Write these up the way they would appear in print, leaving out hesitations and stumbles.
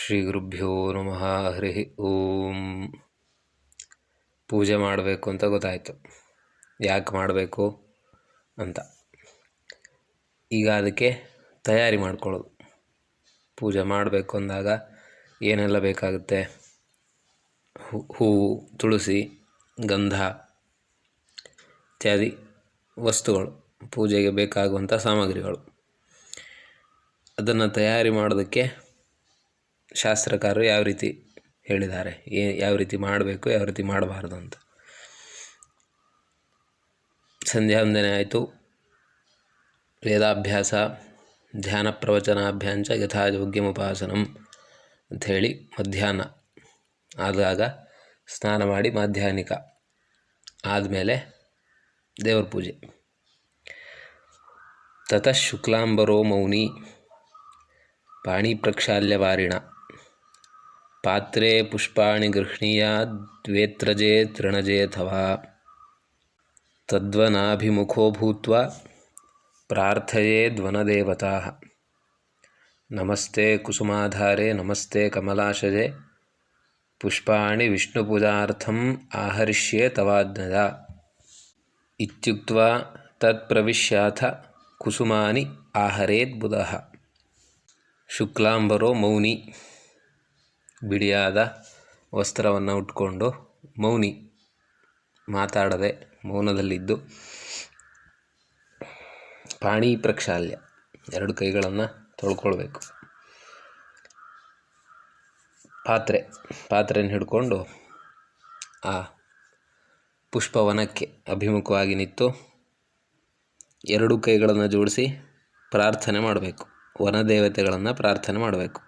ಶ್ರೀ ಗುರುಭ್ಯೋ ನಮಃ. ಹರಿ ಓಂ. ಪೂಜೆ ಮಾಡಬೇಕು ಅಂತ ಗೊತ್ತಾಯಿತು. ಯಾಕೆ ಮಾಡಬೇಕು ಅಂತ ಈಗ ಅದಕ್ಕೆ ತಯಾರಿ ಮಾಡ್ಕೊಳ್ಳೋದು. ಪೂಜೆ ಮಾಡಬೇಕು ಅಂದಾಗ ಏನೆಲ್ಲ ಬೇಕಾಗುತ್ತೆ? ಹೂವು, ತುಳಸಿ, ಗಂಧ ಇತ್ಯಾದಿ ವಸ್ತುಗಳು, ಪೂಜೆಗೆ ಬೇಕಾಗುವಂಥ ಸಾಮಗ್ರಿಗಳು. ಅದನ್ನು ತಯಾರಿ ಮಾಡೋದಕ್ಕೆ ಶಾಸ್ತ್ರಕಾರರು ಯಾವ ರೀತಿ ಹೇಳಿದ್ದಾರೆ, ಯಾವ ರೀತಿ ಮಾಡಬೇಕು, ಯಾವ ರೀತಿ ಮಾಡಬಾರ್ದು ಅಂತ. ಸಂಧ್ಯಾ ವಂದನೆ ಆಯಿತು. ವೇದಾಭ್ಯಾಸ, ಧ್ಯಾನ ಪ್ರವಚನಾಭ್ಯಾಂಚ ಯಥಾಯೋಗ್ಯಮುಪಾಸನಂ ಅಂಥೇಳಿ ಮಧ್ಯಾಹ್ನ ಆದಾಗ ಸ್ನಾನ ಮಾಡಿ ಮಾಧ್ಯಾಹ್ನಿಕ ಆದಮೇಲೆ ದೇವರ ಪೂಜೆ. ತತಃ ಶುಕ್ಲಾಂಬರೋ ಮೌನಿ ಪಾಣಿ ಪ್ರಕ್ಷಾಲ್ಯವಾರಿಣ ಪಾತ್ರೆ ಪುಷ್ಪಾಣಿ ಗೃಹ್ಣೀಯಾದ್ವೇತ್ರಜೇ ತೃಣಜೇಥವಾ ತದ್ವನಾಭಿಮುಖೋ ಭೂತ್ವಾ ಪ್ರಾರ್ಥಯೇದ್ವನದೇವತಾಃ. ನಮಸ್ತೆ ಕುಸುಮಾಧಾರೆ ನಮಸ್ತೆ ಕಮಲಾಶಜೆ ಪುಷ್ಪಾಣಿ ವಿಷ್ಣುಪೂಜಾರ್ಥಂ ಆಹರಿಷ್ಯೇ ತವಾಜ್ಞಯ ಇತ್ಯುಕ್ತ್ವಾ ತತ್ಪ್ರವಿಶ್ಯಾಥ ಕುಸುಮಾನಿ ಆಹರೇದ್ ಬುಧಃ. ಶುಕ್ಲಾಂಬರೋ ಮೌನಿ, ಬಿಡಿಯಾದ ವಸ್ತ್ರವನ್ನು ಉಟ್ಕೊಂಡು ಮೌನಿ, ಮಾತಾಡದೆ ಮೌನದಲ್ಲಿದ್ದು, ಪಾಣಿ ಪ್ರಕ್ಷಾಲ್ಯ, ಎರಡು ಕೈಗಳನ್ನು ತೊಳ್ಕೊಳ್ಬೇಕು. ಪಾತ್ರೆಯನ್ನು ಹಿಡ್ಕೊಂಡು ಆ ಪುಷ್ಪವನಕ್ಕೆ ಅಭಿಮುಖವಾಗಿ ನಿಂತು ಎರಡು ಕೈಗಳನ್ನು ಜೋಡಿಸಿ ಪ್ರಾರ್ಥನೆ ಮಾಡಬೇಕು. ವನದೇವತೆಗಳನ್ನು ಪ್ರಾರ್ಥನೆ ಮಾಡಬೇಕು.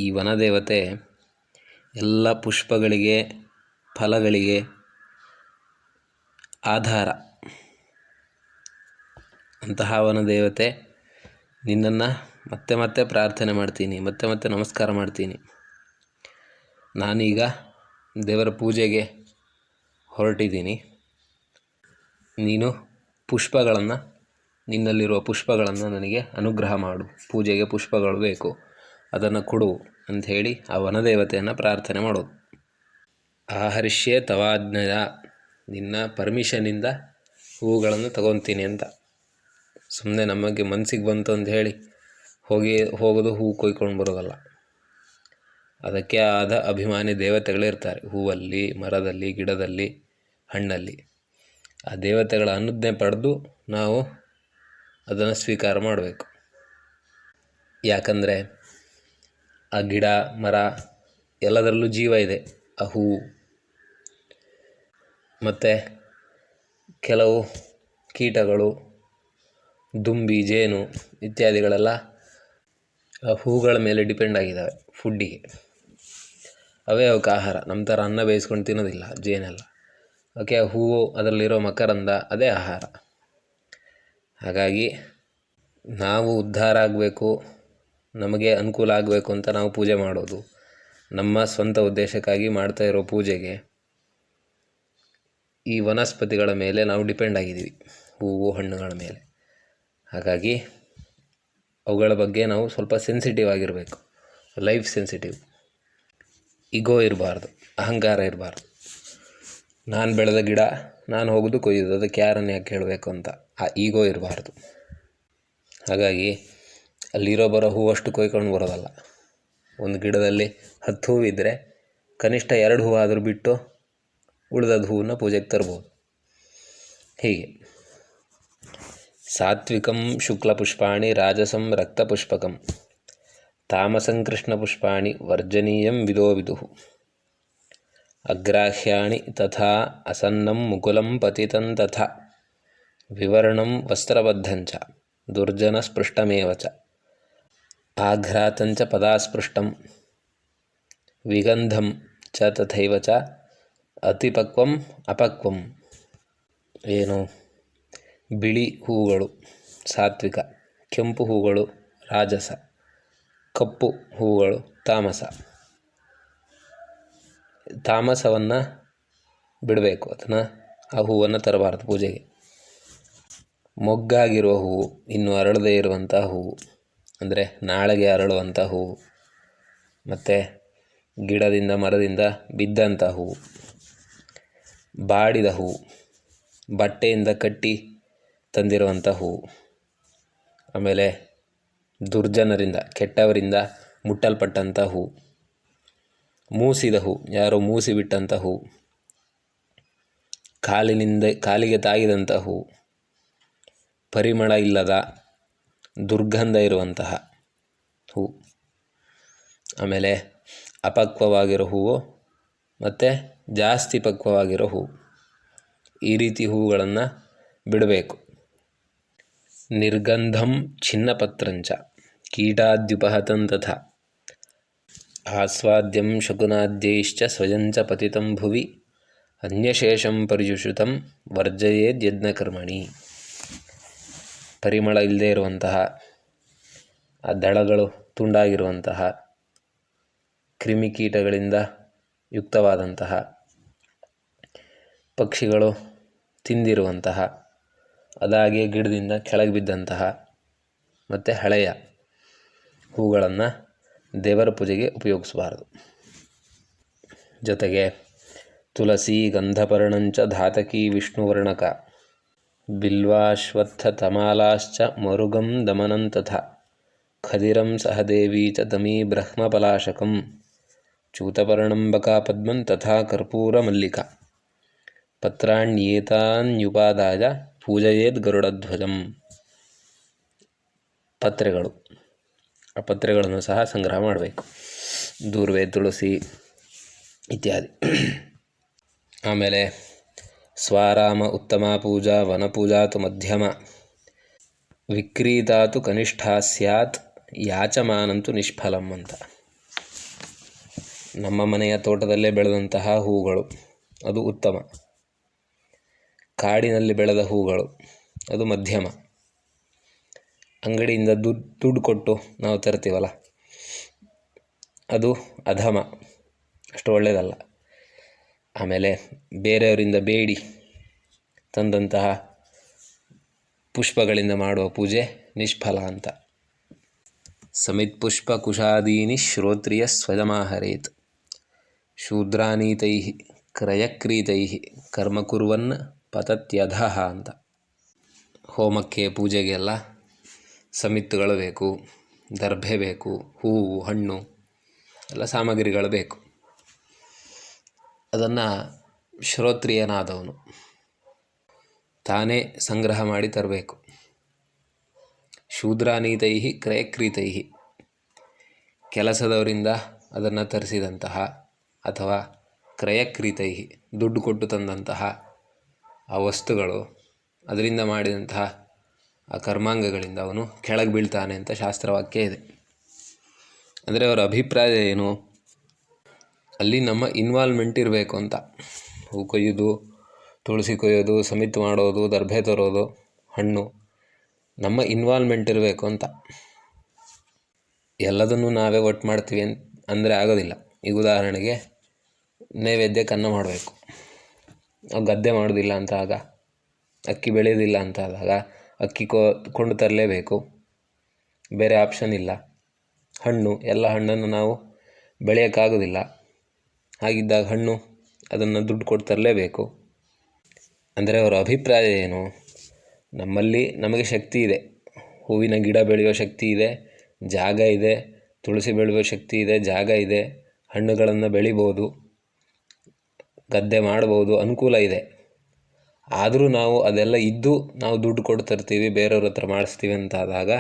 ಈ ವನದೇವತೆ ಎಲ್ಲ ಪುಷ್ಪಗಳಿಗೆ, ಫಲಗಳಿಗೆ ಆಧಾರ. ಅಂತಹ ವನದೇವತೆ ನಿನ್ನನ್ನು ಮತ್ತೆ ಮತ್ತೆ ಪ್ರಾರ್ಥನೆ ಮಾಡ್ತೀನಿ, ಮತ್ತೆ ಮತ್ತೆ ನಮಸ್ಕಾರ ಮಾಡ್ತೀನಿ. ನಾನೀಗ ದೇವರ ಪೂಜೆಗೆ ಹೊರಟಿದ್ದೀನಿ. ನೀನು ಪುಷ್ಪಗಳನ್ನು, ನಿನ್ನಲ್ಲಿರುವ ಪುಷ್ಪಗಳನ್ನು ನನಗೆ ಅನುಗ್ರಹ ಮಾಡು. ಪೂಜೆಗೆ ಪುಷ್ಪಗಳು ಬೇಕು, ಅದನ್ನು ಕೊಡು ಅಂಥೇಳಿ ಆ ವನದೇವತೆಯನ್ನು ಪ್ರಾರ್ಥನೆ ಮಾಡೋದು. ಆಹರಿಷ್ಯೇ ತವಾಜ್ಞಯ, ನಿನ್ನ ಪರ್ಮಿಷನಿಂದ ಹೂವುಗಳನ್ನು ತಗೊತೀನಿ ಅಂತ. ಸುಮ್ಮನೆ ನಮಗೆ ಮನಸ್ಸಿಗೆ ಬಂತು ಅಂತ ಹೇಳಿ ಹೋಗೋದು ಹೂವು ಕೊಯ್ಕೊಂಡು ಬರೋದಲ್ಲ. ಅದಕ್ಕೆ ಆದ ಅಭಿಮಾನಿ ದೇವತೆಗಳಿರ್ತಾರೆ, ಹೂವಲ್ಲಿ, ಮರದಲ್ಲಿ, ಗಿಡದಲ್ಲಿ, ಹಣ್ಣಲ್ಲಿ. ಆ ದೇವತೆಗಳ ಅನುಜ್ಞೆ ಪಡೆದು ನಾವು ಅದನ್ನು ಸ್ವೀಕಾರ ಮಾಡಬೇಕು. ಯಾಕಂದರೆ ಆ ಗಿಡ, ಮರ ಎಲ್ಲದರಲ್ಲೂ ಜೀವ ಇದೆ. ಆ ಹೂವು ಮತ್ತು ಕೆಲವು ಕೀಟಗಳು, ದುಂಬಿ, ಜೇನು ಇತ್ಯಾದಿಗಳೆಲ್ಲ ಆ ಹೂಗಳ ಮೇಲೆ ಡಿಪೆಂಡ್ ಆಗಿದ್ದಾವೆ ಫುಡ್ಡಿಗೆ. ಅವೇ ಅವಕ್ಕೆ ಆಹಾರ. ನಮ್ಮ ಥರ ಅನ್ನ ಬೇಯಿಸ್ಕೊಂಡು ತಿನ್ನೋದಿಲ್ಲ ಜೇನೆಲ್ಲ. ಓಕೆ, ಆ ಹೂವು, ಅದರಲ್ಲಿರೋ ಮಕರಂದ ಅದೇ ಆಹಾರ. ಹಾಗಾಗಿ ನಾವು ಉದ್ಧಾರ ಆಗಬೇಕು, ನಮಗೆ ಅನುಕೂಲ ಆಗಬೇಕು ಅಂತ ನಾವು ಪೂಜೆ ಮಾಡೋದು. ನಮ್ಮ ಸ್ವಂತ ಉದ್ದೇಶಕ್ಕಾಗಿ ಮಾಡ್ತಾ ಇರೋ ಪೂಜೆಗೆ ಈ ವನಸ್ಪತಿಗಳ ಮೇಲೆ ನಾವು ಡಿಪೆಂಡ್ ಆಗಿದ್ದೀವಿ, ಹೂವು ಹಣ್ಣುಗಳ ಮೇಲೆ. ಹಾಗಾಗಿ ಅವುಗಳ ಬಗ್ಗೆ ನಾವು ಸ್ವಲ್ಪ ಸೆನ್ಸಿಟಿವ್ ಆಗಿರಬೇಕು, ಲೈಫ್ ಸೆನ್ಸಿಟಿವ್. ಈಗೋ ಇರಬಾರ್ದು, ಅಹಂಕಾರ ಇರಬಾರ್ದು. ನಾನು ಬೆಳೆದ ಗಿಡ ನಾನು ಹೋಗೋದು ಕೊಯ್ಯೋದು, ಅದಕ್ಕೆ ಯಾರನ್ನು ಯಾಕೆ ಹೇಳಬೇಕು ಅಂತ ಆ ಈಗೋ ಇರಬಾರ್ದು. ಹಾಗಾಗಿ ಅಲ್ಲಿರೋ ಬರೋ ಹೂವಷ್ಟು ಕೊಯ್ಕೊಂಡು ಬರೋದಲ್ಲ. ಒಂದು ಗಿಡದಲ್ಲಿ 10 ಹೂವಿದ್ದರೆ ಕನಿಷ್ಠ 2 ಹೂವು ಆದರೂ ಬಿಟ್ಟು ಉಳಿದದ ಹೂವನ್ನು ಪೂಜೆಗೆ ತರ್ಬೋದು. ಹೀಗೆ ಸಾತ್ವಿಕಂ ಶುಕ್ಲಪುಷ್ಪಾಣಿ ರಾಜಸಂ ರಕ್ತಪುಷ್ಪಕಂ ತಾಮಸಂ ಕೃಷ್ಣಪುಷ್ಪಾಣಿ ವರ್ಜನೀಯಂ ವಿದೋ ವಿದುಃ ಅಗ್ರಾಹ್ಯಾಣಿ ತಥಾ ಅಸನ್ನಂ ಮುಕುಲಂ ಪತಿತಂ ತಥಾ ವಿವರ್ಣಂ ವಸ್ತ್ರಬದ್ಧಂಚ ದುರ್ಜನಸ್ಪೃಷ್ಟಮೇವ ಚ ಆಘ್ರಾತಂಚ ಪದಾಸ್ಪೃಷ್ಟಂ ವಿಗಂಧಂ ಚ ತಥೈವ ಚ ಅತಿಪಕ್ವಂ ಅಪಕ್ವಂ. ಏನು? ಬಿಳಿ ಹೂಗಳು ಸಾತ್ವಿಕ, ಕೆಂಪು ಹೂಗಳು ರಾಜಸ, ಕಪ್ಪು ಹೂಗಳು ತಾಮಸ. ತಾಮಸವನ್ನು ಬಿಡಬೇಕು, ಆ ಹೂವನ್ನು ತರಬಾರದು ಪೂಜೆಗೆ. ಮೊಗ್ಗಾಗಿರುವ ಹೂವು, ಇನ್ನೂ ಅರಳದೇ ಇರುವಂಥ ಹೂವು, ಅಂದರೆ ನಾಳೆಗೆ ಅರಳುವಂಥ ಹೂವು, ಮತ್ತು ಗಿಡದಿಂದ ಮರದಿಂದ ಬಿದ್ದಂಥ ಹೂವು, ಬಾಡಿದ ಹೂವು, ಬಟ್ಟೆಯಿಂದ ಕಟ್ಟಿ ತಂದಿರುವಂಥ ಹೂವು, ಆಮೇಲೆ ದುರ್ಜನರಿಂದ ಕೆಟ್ಟವರಿಂದ ಮುಟ್ಟಲ್ಪಟ್ಟಂಥ ಹೂವು, ಮೂಸಿದ ಹೂವು, ಯಾರೋ ಮೂಸಿಬಿಟ್ಟಂಥ ಹೂವು, ಕಾಲಿಗೆ ತಾಗಿದಂಥ ಹೂವು, ಪರಿಮಳ ಇಲ್ಲದ ದುರ್ಗಂಧ ಇರುವಂತಹ ಹೂವು, ಆಮೇಲೆ ಅಪಕ್ವವಾಗಿರೋ ಹೂವು ಮತ್ತು ಜಾಸ್ತಿ ಪಕ್ವವಾಗಿರೋ ಹೂವು, ಈ ರೀತಿ ಹೂವುಗಳನ್ನು ಬಿಡಬೇಕು. ನಿರ್ಗಂಧಂ ಛಿನ್ನಪತ್ರಂಚ ಕೀಟಾದ್ಯುಪಹತಂ ತಥಾ ಆಸ್ವಾದ್ಯಂ ಶಕುನಾದ್ಯೈಶ್ಚ ಸ್ವಯಂಚ ಪತಿತಂ ಭುವಿ ಅನ್ಯಶೇಷಂ ಪರ್ಯುಷಿತಂ ವರ್ಜಯೇದ್ ಯಜ್ಞಕರ್ಮಣಿ. ಪರಿಮಳ ಇಲ್ಲದೇ ಇರುವಂತಹ, ಆ ದಳಗಳು ತುಂಡಾಗಿರುವಂತಹ, ಕ್ರಿಮಿಕೀಟಗಳಿಂದ ಯುಕ್ತವಾದಂತಹ, ಪಕ್ಷಿಗಳು ತಿಂದಿರುವಂತಹ, ಅದಾಗೆ ಗಿಡದಿಂದ ಕೆಳಗೆ ಬಿದ್ದಂತಹ ಮತ್ತು ಹಳೆಯ ಹೂಗಳನ್ನು ದೇವರ ಪೂಜೆಗೆ ಉಪಯೋಗಿಸಬಾರದು. ಜೊತೆಗೆ ತುಳಸಿ ಗಂಧಪರ್ಣಂಚ ಧಾತಕಿ ವಿಷ್ಣುವರ್ಣಕ ಬಿಲ್ವಾಶ್ವತ್ಥ ತಮಾಲಾಶ್ಚ ಮರುಗಂ ದಮನಂ ತಥಾ ಖದಿರಂ ಸಹದೇವಿ ಚ ತಮೀ ಬ್ರಹ್ಮಪಲಾಶಕಂ ಚೂತಪರ್ಣಂಬಕ ಪದ್ಮಂ ತಥಾ ಕರ್ಪೂರ ಮಲ್ಲಿಕ ಪತ್ರಾಣ್ಯೇತಾನ್ಯುಪಾದಾಯ ಪೂಜಯೇದ್ ಗರುಡಧ್ವಜಂ. ಪತ್ರೆಗಳು, ಆ ಪತ್ರೆಗಳನ್ನು ಸಹ ಸಂಗ್ರಹ ಮಾಡಬೇಕು. ದೂರ್ವೆ, ತುಳಸಿ ಇತ್ಯಾದಿ. ಆಮೇಲೆ ಸ್ವಾರಾಮ ಉತ್ತಮ ಪೂಜಾ ವನಪೂಜಾತು ಮಧ್ಯಮ ವಿಕ್ರೀತಾತು ಕನಿಷ್ಠಾ ಸ್ಯಾತ್ ಯಾಚಮಾನಂತು ನಿಷ್ಫಲಂ ಅಂತ. ನಮ್ಮ ಮನೆಯ ತೋಟದಲ್ಲೇ ಬೆಳೆದಂತಹ ಹೂಗಳು ಅದು ಉತ್ತಮ, ಕಾಡಿನಲ್ಲಿ ಬೆಳೆದ ಹೂಗಳು ಅದು ಮಧ್ಯಮ, ಅಂಗಡಿಯಿಂದ ದುಡ್ಡು ಕೊಟ್ಟು ನಾವು ತರ್ತೀವಲ್ಲ ಅದು ಅಧಮ, ಅಷ್ಟು ಒಳ್ಳೆಯದಲ್ಲ. ಆಮೇಲೆ ಬೇರೆಯವರಿಂದ ಬೇಡಿ ತಂದಂತಹ ಪುಷ್ಪಗಳಿಂದ ಮಾಡುವ ಪೂಜೆ ನಿಷ್ಫಲ ಅಂತ. ಸಮಿತ್ ಪುಷ್ಪ ಕುಶಾದೀನಿ ಶ್ರೋತ್ರಿಯ ಸ್ವಯಮಾಹರೇತ್ ಶೂದ್ರಾನೀತೈ ಕ್ರಯಕ್ರೀತೈ ಕರ್ಮ ಕುರ್ವನ್ ಪತತ್ಯಧಃ ಅಂತ. ಹೋಮಕ್ಕೆ ಪೂಜೆಗೆಲ್ಲ ಸಮಿತ್ತುಗಳು ಬೇಕು, ದರ್ಭೆ ಬೇಕು, ಹೂವು ಹಣ್ಣು ಎಲ್ಲ ಸಾಮಗ್ರಿಗಳು ಬೇಕು. ಅದನ್ನು ಶ್ರೋತ್ರಿಯನಾದವನು ತಾನೇ ಸಂಗ್ರಹ ಮಾಡಿ ತರಬೇಕು. ಶೂದ್ರಾನೀತೈ ಕ್ರಯಕ್ರೀತೈ ಕೆಲಸದವರಿಂದ ಅದನ್ನು ತರಿಸಿದಂತಹ ಅಥವಾ ಕ್ರಯಕ್ರೀತೈ ದುಡ್ಡು ಕೊಟ್ಟು ತಂದಂತಹ ಆ ವಸ್ತುಗಳು, ಅದರಿಂದ ಮಾಡಿದಂತಹ ಆ ಕರ್ಮಾಂಗಗಳಿಂದ ಅವನು ಕೆಳಗೆ ಬೀಳ್ತಾನೆ ಅಂತ ಶಾಸ್ತ್ರವಾಕ್ಯ ಇದೆ. ಅಂದರೆ ಅವರ ಅಭಿಪ್ರಾಯ ಏನು, ಅಲ್ಲಿ ನಮ್ಮ ಇನ್ವಾಲ್ವ್ಮೆಂಟ್ ಇರಬೇಕು ಅಂತ. ಹೂ ಕೊಯ್ಯೋದು, ತುಳಸಿ ಕೊಯ್ಯೋದು, ಸಮಿತ್ ಮಾಡೋದು, ದರ್ಭೆ ತರೋದು, ಹಣ್ಣು, ನಮ್ಮ ಇನ್ವಾಲ್ವ್ಮೆಂಟ್ ಇರಬೇಕು ಅಂತ. ಎಲ್ಲದನ್ನೂ ನಾವೇ ಒಟ್ಟು ಮಾಡ್ತೀವಿ ಅಂದರೆ ಆಗೋದಿಲ್ಲ. ಈಗ ಉದಾಹರಣೆಗೆ ನೈವೇದ್ಯಕ್ಕೆ ಅನ್ನ ಮಾಡಬೇಕು, ನಾವು ಗದ್ದೆ ಮಾಡೋದಿಲ್ಲ ಅಂತ ಆಗ, ಅಕ್ಕಿ ಬೆಳೆಯೋದಿಲ್ಲ ಅಂತ ಆದಾಗ ಅಕ್ಕಿ ಕೊಂಡು ತರಲೇಬೇಕು, ಬೇರೆ ಆಪ್ಷನ್ ಇಲ್ಲ. ಹಣ್ಣು, ಎಲ್ಲ ಹಣ್ಣನ್ನು ನಾವು ಬೆಳೆಯೋಕ್ಕಾಗೋದಿಲ್ಲ, ಹಾಗಿದ್ದಾಗ ಹಣ್ಣು ಅದನ್ನು ದುಡ್ಡು ಕೊಟ್ಟು ತರಲೇಬೇಕು. ಅಂದರೆ ಅವರ ಅಭಿಪ್ರಾಯ ಏನು, ನಮಗೆ ಶಕ್ತಿ ಇದೆ, ಹೂವಿನ ಗಿಡ ಬೆಳೆಯೋ ಶಕ್ತಿ ಇದೆ, ಜಾಗ ಇದೆ, ತುಳಸಿ ಬೆಳೆಯೋ ಶಕ್ತಿ ಇದೆ, ಜಾಗ ಇದೆ, ಹಣ್ಣುಗಳನ್ನು ಬೆಳಿಬೋದು, ಗದ್ದೆ ಮಾಡ್ಬೋದು, ಅನುಕೂಲ ಇದೆ. ಆದರೂ ನಾವು ಅದೆಲ್ಲ ಇದ್ದು ನಾವು ದುಡ್ಡು ಕೊಟ್ಟು ತರ್ತೀವಿ, ಬೇರೆಯವ್ರ ಹತ್ರ ಮಾಡಿಸ್ತೀವಿ ಅಂತ ಆದಾಗ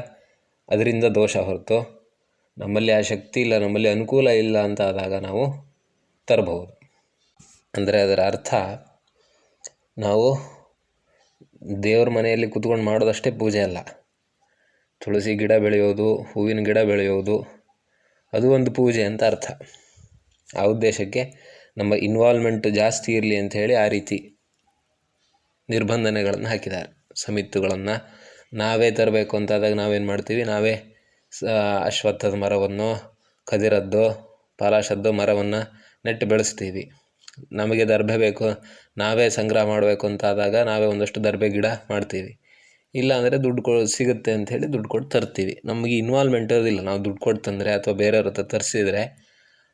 ಅದರಿಂದ ದೋಷ ಹೊರತು, ನಮ್ಮಲ್ಲಿ ಆ ಶಕ್ತಿ ಇಲ್ಲ, ನಮ್ಮಲ್ಲಿ ಅನುಕೂಲ ಇಲ್ಲ ಅಂತ ಆದಾಗ ನಾವು ತರಬಹುದು. ಅಂದರೆ ಅದರ ಅರ್ಥ, ನಾವು ದೇವ್ರ ಮನೆಯಲ್ಲಿ ಕೂತ್ಕೊಂಡು ಮಾಡೋದಷ್ಟೇ ಪೂಜೆ ಅಲ್ಲ. ತುಳಸಿ ಗಿಡ ಬೆಳೆಯೋದು, ಹೂವಿನ ಗಿಡ ಬೆಳೆಯೋದು ಅದು ಒಂದು ಪೂಜೆ ಅಂತ ಅರ್ಥ. ಆ ಉದ್ದೇಶಕ್ಕೆ ನಮ್ಮ ಇನ್ವಾಲ್ವ್ಮೆಂಟ್ ಜಾಸ್ತಿ ಇರಲಿ ಅಂಥೇಳಿ ಆ ರೀತಿ ನಿರ್ಬಂಧನೆಗಳನ್ನು ಹಾಕಿದ್ದಾರೆ. ಸಮಿತ್ತುಗಳನ್ನು ನಾವೇ ತರಬೇಕು ಅಂತಾದಾಗ ನಾವೇನು ಮಾಡ್ತೀವಿ, ನಾವೇ ಅಶ್ವತ್ಥದ ಮರವನ್ನು, ಖದಿರದ್ದು, ಪಾಲಾಶದ್ದು ಮರವನ್ನು ನೆಟ್ಟು ಬೆಳೆಸ್ತೀವಿ. ನಮಗೆ ದರ್ಭೆ ಬೇಕು, ನಾವೇ ಸಂಗ್ರಹ ಮಾಡಬೇಕು ಅಂತಾದಾಗ ನಾವೇ ಒಂದಷ್ಟು ದರ್ಭೆ ಗಿಡ ಮಾಡ್ತೀವಿ. ಇಲ್ಲ ಅಂದರೆ ದುಡ್ಡು ಸಿಗುತ್ತೆ ಅಂಥೇಳಿ ದುಡ್ಡು ಕೊಟ್ಟು ತರ್ತೀವಿ. ನಮಗೆ ಇನ್ವಾಲ್ವ್ಮೆಂಟ್ ಇರೋದಿಲ್ಲ. ನಾವು ದುಡ್ಡು ಕೊಟ್ಟು ತಂದರೆ ಅಥವಾ ಬೇರೆಯವ್ರ ಹತ್ರ ತರಿಸಿದರೆ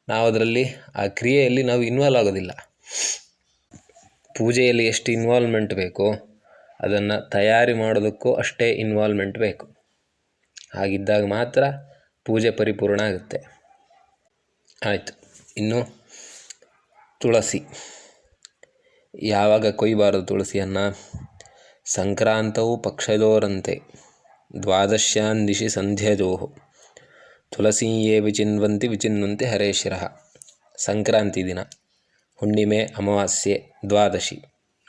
ನಾವು ಅದರಲ್ಲಿ ಆ ಕ್ರಿಯೆಯಲ್ಲಿ ನಾವು ಇನ್ವಾಲ್ವ್ ಆಗೋದಿಲ್ಲ. ಪೂಜೆಯಲ್ಲಿ ಎಷ್ಟು ಇನ್ವಾಲ್ವ್ಮೆಂಟ್ ಬೇಕೋ ಅದನ್ನು ತಯಾರಿ ಮಾಡೋದಕ್ಕೂ ಅಷ್ಟೇ ಇನ್ವಾಲ್ವ್ಮೆಂಟ್ ಬೇಕು. ಹಾಗಿದ್ದಾಗ ಮಾತ್ರ ಪೂಜೆ ಪರಿಪೂರ್ಣ ಆಗುತ್ತೆ. ಆಯಿತು. ಇನ್ನು ತುಳಸಿ ಯಾವಾಗ ಕೊಯ್ಯಬಾರದು ತುಳಸಿಯನ್ನು? ಸಂಕ್ರಾಂತವು ಪಕ್ಷದೋರಂತೆ ದ್ವಾದಶ್ಯಾನ್ ದಿಶಿ ಸಂಧ್ಯಜೋ ತುಳಸೀಯೇ ವಿಚಿನ್ವಂತಿ ಹರೇ ಶಿರಃ. ಸಂಕ್ರಾಂತಿ ದಿನ, ಹುಣ್ಣಿಮೆ, ಅಮಾವಾಸ್ಯೆ, ದ್ವಾದಶಿ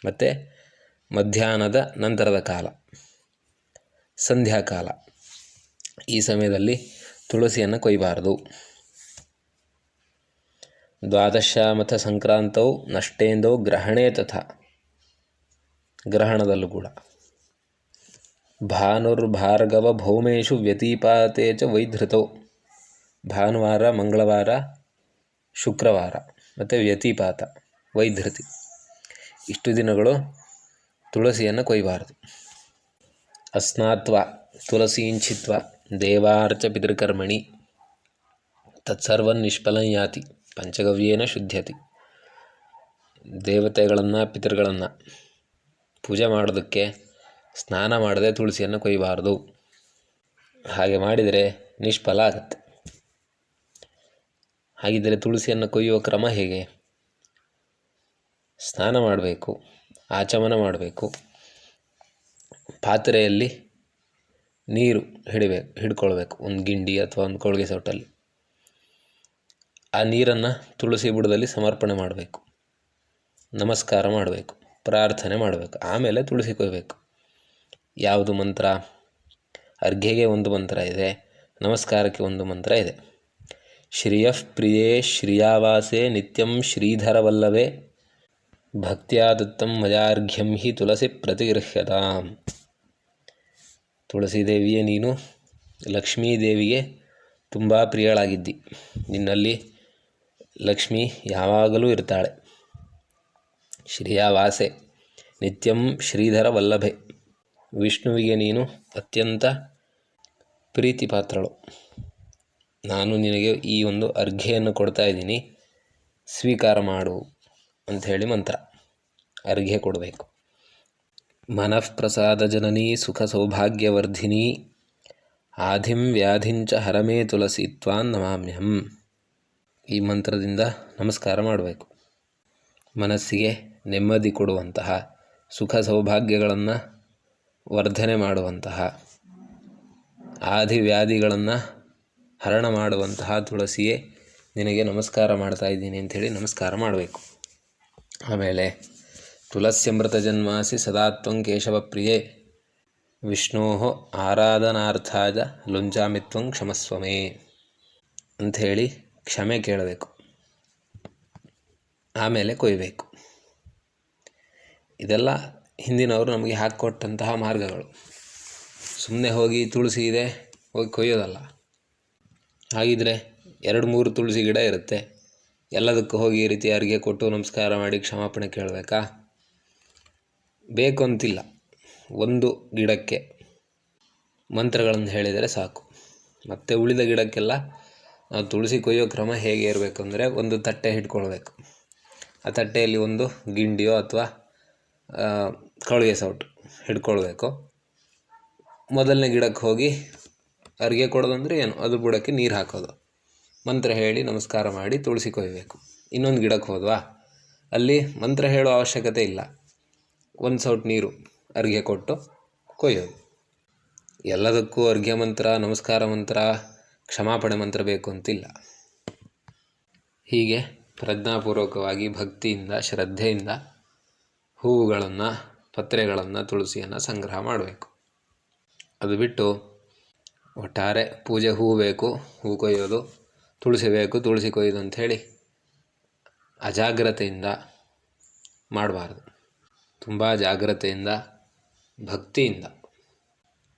ಮತ್ತು ಮಧ್ಯಾಹ್ನದ ನಂತರದ ಕಾಲ, ಸಂಧ್ಯಾಕಾಲ, ಈ ಸಮಯದಲ್ಲಿ ತುಳಸಿಯನ್ನು ಕೊಯ್ಯಬಾರದು. ದ್ವಾದಶ್ಯಾಮಥ ಸಂಕ್ರಾಂತವು ನಷ್ಟೇಂದೋ ಗ್ರಹಣೇ ತಥಾ, ಗ್ರಹಣದಲ್ಲೂ ಕೂಡ. ಭಾನುರ್ಭಾರ್ಗವ ಭೌಮೇಶು ವ್ಯತಿಪಾತೆ ಚ ವೈಧೃತೋ, ಭಾನುವಾರ, ಮಂಗಳವಾರ, ಶುಕ್ರವಾರ ಮತ್ತು ವ್ಯತಿಪಾತ, ವೈಧೃತಿ, ಇಷ್ಟು ದಿನಗಳು ತುಳಸಿಯನ್ನು ಕೊಯ್ಯಬಾರದು. ಅಸ್ನಾತ್ವ ತುಳಸೀಂಚಿತ್ವ ದೇವಾರ್ಚ ಪಿತೃಕರ್ಮಣಿ ತತ್ಸರ್ವನ್ ನಿಷ್ಫಲಂ ಯಾತಿ ಪಂಚಗವ್ಯೇನ ಶುದ್ಧ್ಯತಿ. ದೇವತೆಗಳನ್ನು, ಪಿತೃಗಳನ್ನು ಪೂಜೆ ಮಾಡೋದಕ್ಕೆ ಸ್ನಾನ ಮಾಡದೆ ತುಳಸಿಯನ್ನು ಕೊಯ್ಯಬಾರ್ದು. ಹಾಗೆ ಮಾಡಿದರೆ ನಿಷ್ಫಲ ಆಗುತ್ತೆ. ಹಾಗಿದ್ದರೆ ತುಳಸಿಯನ್ನು ಕೊಯ್ಯುವ ಕ್ರಮ ಹೇಗೆ? ಸ್ನಾನ ಮಾಡಬೇಕು, ಆಚಮನ ಮಾಡಬೇಕು, ಪಾತ್ರೆಯಲ್ಲಿ ನೀರು ಹಿಡ್ಕೊಳ್ಬೇಕು, ಒಂದು ಗಿಂಡಿ ಅಥವಾ ಒಂದು ಕೊಳಗೆ ಸೌಟಲ್ಲಿ. ಆ ನೀರನ್ನು ತುಳಸಿ ಬುಡದಲ್ಲಿ ಸಮರ್ಪಣೆ ಮಾಡಬೇಕು, ನಮಸ್ಕಾರ ಮಾಡಬೇಕು, ಪ್ರಾರ್ಥನೆ ಮಾಡಬೇಕು. ಆಮೇಲೆ ತುಳಸಿ ಕೊಯ್ಯಬೇಕು. ಯಾವುದು ಮಂತ್ರ? ಅರ್ಘ್ಯಗೆ ಒಂದು ಮಂತ್ರ ಇದೆ, ನಮಸ್ಕಾರಕ್ಕೆ ಒಂದು ಮಂತ್ರ ಇದೆ. ಶ್ರಿಯಃ ಪ್ರಿಯೇ ಶ್ರಿಯಾವಾಸೆ ನಿತ್ಯಂ ಶ್ರೀಧರವಲ್ಲವೇ ಭಕ್ತ್ಯಾ ದತ್ತಂ ಮಯಾರ್ಘ್ಯಂ ಹಿ ತುಳಸಿ ಪ್ರತಿಗೃಹ್ಯತಾಂ. ತುಳಸಿದೇವಿಯೇ ನೀನು ಲಕ್ಷ್ಮೀದೇವಿಗೆ ತುಂಬ ಪ್ರಿಯಳಾಗಿದ್ದಿ. ನಿನ್ನಲ್ಲಿ ಲಕ್ಷ್ಮಿ ಯಾವಾಗಲೂ ಇರ್ತಾಳೆ. ಶ್ರಿಯಾವಾಸೆ ನಿತ್ಯಂ ಶ್ರೀಧರ ವಲ್ಲಭೆ, ವಿಷ್ಣುವಿಗೆ ನೀನು ಅತ್ಯಂತ ಪ್ರೀತಿ ಪಾತ್ರಳು. ನಾನು ನಿನಗೆ ಈ ಒಂದು ಅರ್ಘ್ಯೆಯನ್ನು ಕೊಡ್ತಾ ಇದ್ದೀನಿ, ಸ್ವೀಕಾರ ಮಾಡು ಅಂಥೇಳಿ ಮಂತ್ರ. ಅರ್ಘ್ಯ ಕೊಡಬೇಕು. ಮನಃಪ್ರಸಾದ ಜನನೀ ಸುಖ ಸೌಭಾಗ್ಯವರ್ಧಿನಿ ಆಧಿಂ ವ್ಯಾಧಿಂಚ ಹರಮೇ ತುಳಸಿ ತ್ವಾನ್ ನಮಾಮ್ಯಹಂ. ಈ ಮಂತ್ರದಿಂದ ನಮಸ್ಕಾರ ಮಾಡಬೇಕು. ಮನಸ್ಸಿಗೆ ನೆಮ್ಮದಿ ಕೊಡುವಂತಹ, ಸುಖ ಸೌಭಾಗ್ಯಗಳನ್ನು ವರ್ಧನೆ ಮಾಡುವಂತಹ, ಆದಿವ್ಯಾಧಿಗಳನ್ನು ಹರಣ ಮಾಡುವಂತಹ ತುಳಸಿಯೇ ನಿನಗೆ ನಮಸ್ಕಾರ ಮಾಡ್ತಾ ಇದ್ದೀನಿ ಅಂಥೇಳಿ ನಮಸ್ಕಾರ ಮಾಡಬೇಕು. ಆಮೇಲೆ ತುಳಸ್ಯಮೃತ ಜನ್ಮಾಸಿ ಸದಾತ್ವಂ ಕೇಶವ ಪ್ರಿಯೇ ವಿಷ್ಣೋ ಆರಾಧನಾರ್ಥಾಯ ಲುಂಜಾಮಿತ್ವಂ ಕ್ಷಮಸ್ವಮೇ ಅಂಥೇಳಿ ಕ್ಷಮೆ ಕೇಳಬೇಕು. ಆಮೇಲೆ ಕೊಯ್ಯಬೇಕು. ಇದೆಲ್ಲ ಹಿಂದಿನವರು ನಮಗೆ ಹಾಕಿಕೊಟ್ಟಂತಹ ಮಾರ್ಗಗಳು. ಸುಮ್ಮನೆ ಹೋಗಿ ತುಳಸಿ ಇದೆ ಹೋಗಿ ಕೊಯ್ಯೋದಲ್ಲ. ಹಾಗಿದ್ರೆ 2-3 ತುಳಸಿ ಗಿಡ ಇರುತ್ತೆ, ಎಲ್ಲದಕ್ಕೂ ಹೋಗಿ ಈ ರೀತಿ ಅರ್ಘ್ಯ ಕೊಟ್ಟು ನಮಸ್ಕಾರ ಮಾಡಿ ಕ್ಷಮಾಪಣೆ ಕೇಳಬೇಕಾ? ಬೇಕು ಅಂತಿಲ್ಲ. ಒಂದು ಗಿಡಕ್ಕೆ ಮಂತ್ರಗಳನ್ನು ಹೇಳಿದರೆ ಸಾಕು. ಮತ್ತು ಉಳಿದ ಗಿಡಕ್ಕೆಲ್ಲ ನಾವು ತುಳಸಿ ಕೊಯ್ಯೋ ಕ್ರಮ ಹೇಗೆ ಇರಬೇಕು ಅಂದರೆ, ಒಂದು ತಟ್ಟೆ ಹಿಡ್ಕೊಳ್ಬೇಕು. ಆ ತಟ್ಟೆಯಲ್ಲಿ ಒಂದು ಗಿಂಡಿಯೋ ಅಥವಾ ಕಳುಗೆ ಸೌಟು ಹಿಡ್ಕೊಳ್ಬೇಕು. ಮೊದಲನೇ ಗಿಡಕ್ಕೆ ಹೋಗಿ ಅರ್ಘ್ಯ ಕೊಡೋದಂದರೆ ಏನು, ಅದ್ರ ಬುಡಕ್ಕೆ ನೀರು ಹಾಕೋದು, ಮಂತ್ರ ಹೇಳಿ ನಮಸ್ಕಾರ ಮಾಡಿ ತುಳಸಿ ಕೊಯ್ಯಬೇಕು. ಇನ್ನೊಂದು ಗಿಡಕ್ಕೆ ಹೋದ್ವಾ, ಅಲ್ಲಿ ಮಂತ್ರ ಹೇಳೋ ಅವಶ್ಯಕತೆ ಇಲ್ಲ, ಒಂದು ಸೌಟು ನೀರು ಅರ್ಘ್ಯ ಕೊಟ್ಟು ಕೊಯ್ಯೋದು. ಎಲ್ಲದಕ್ಕೂ ಅರ್ಘ್ಯ ಮಂತ್ರ, ನಮಸ್ಕಾರ ಮಂತ್ರ, ಕ್ಷಮಾಪಣೆ ಮಂತ್ರ ಬೇಕು ಅಂತಿಲ್ಲ. ಹೀಗೆ ಪ್ರಜ್ಞಾಪೂರ್ವಕವಾಗಿ ಭಕ್ತಿಯಿಂದ, ಶ್ರದ್ಧೆಯಿಂದ ಹೂವುಗಳನ್ನು, ಪತ್ರೆಗಳನ್ನು, ತುಳಸಿಯನ್ನು ಸಂಗ್ರಹ ಮಾಡಬೇಕು. ಅದು ಬಿಟ್ಟು ಒಟ್ಟಾರೆ ಪೂಜೆ ಹೂವು ಬೇಕು, ಹೂವು ಕೊಯ್ಯೋದು, ತುಳಸಿ ಬೇಕು, ತುಳಸಿ ಕೊಯ್ಯೋದು ಅಂಥೇಳಿ ಅಜಾಗ್ರತೆಯಿಂದ ಮಾಡಬಾರ್ದು. ತುಂಬ ಜಾಗ್ರತೆಯಿಂದ, ಭಕ್ತಿಯಿಂದ,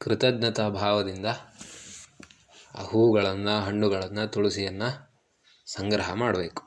ಕೃತಜ್ಞತಾ ಭಾವದಿಂದ ಆ ಹೂವುಗಳನ್ನು, ಹಣ್ಣುಗಳನ್ನು, ತುಳಸಿಯನ್ನು ಸಂಗ್ರಹ ಮಾಡಬೇಕು.